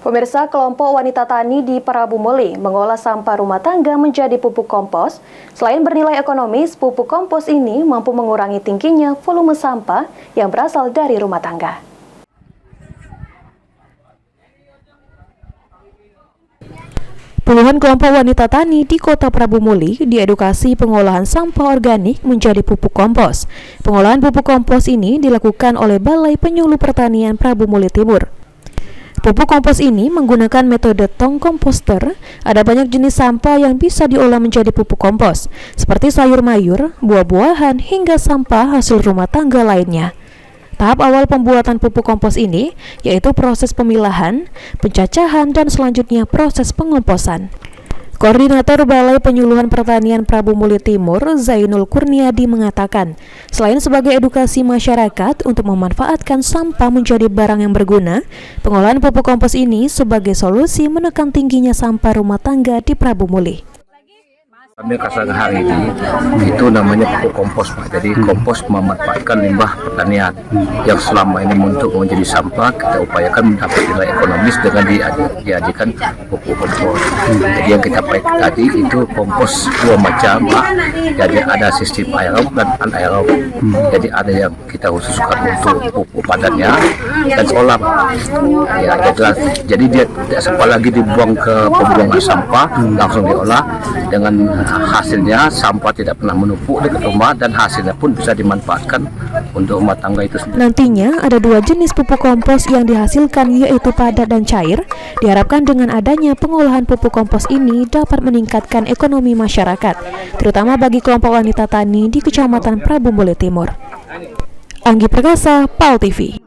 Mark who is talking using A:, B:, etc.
A: Pemirsa, kelompok wanita tani di Prabu Muli mengolah sampah rumah tangga menjadi pupuk kompos. Selain bernilai ekonomis, pupuk kompos ini mampu mengurangi tingginya volume sampah yang berasal dari rumah tangga. Puluhan kelompok wanita tani di Kota Prabu Muli diedukasi pengolahan sampah organik menjadi pupuk kompos. Pengolahan pupuk kompos ini dilakukan oleh Balai Penyuluh Pertanian Prabu Muli Timur. Pupuk kompos ini menggunakan metode tong komposter. Ada banyak jenis sampah yang bisa diolah menjadi pupuk kompos, seperti sayur mayur, buah-buahan, hingga sampah hasil rumah tangga lainnya. Tahap awal pembuatan pupuk kompos ini yaitu proses pemilahan, pencacahan, dan selanjutnya proses pengomposan. Koordinator Balai Penyuluhan Pertanian Prabu Muli Timur, Zainul Kurniadi, mengatakan, selain sebagai edukasi masyarakat untuk memanfaatkan sampah menjadi barang yang berguna, pengolahan pupuk kompos ini sebagai solusi menekan tingginya sampah rumah tangga di Prabu Muli.
B: Kami hari ini itu namanya pupuk kompos, Pak. Jadi kompos memanfaatkan limbah pertanian yang selama ini untuk menjadi sampah, kita upayakan mendapat nilai ekonomis dengan diajikan pupuk kompos. Jadi yang kita pakai tadi itu kompos dua macam, Pak. Jadi ada sistem aerob dan anaerob. Jadi ada yang kita khususkan untuk pupuk padatnya dan olah. Ya, jadi dia tidak sempat lagi dibuang ke pembuangan sampah, langsung diolah dengan hasilnya sampah tidak pernah menumpuk di rumah dan hasilnya pun bisa dimanfaatkan untuk rumah tangga itu sendiri.
A: Nantinya ada dua jenis pupuk kompos yang dihasilkan, yaitu padat dan cair. Diharapkan dengan adanya pengolahan pupuk kompos ini dapat meningkatkan ekonomi masyarakat, terutama bagi kelompok wanita tani di Kecamatan Prabu Muli Timur. Anggi Perkasa, PAL TV.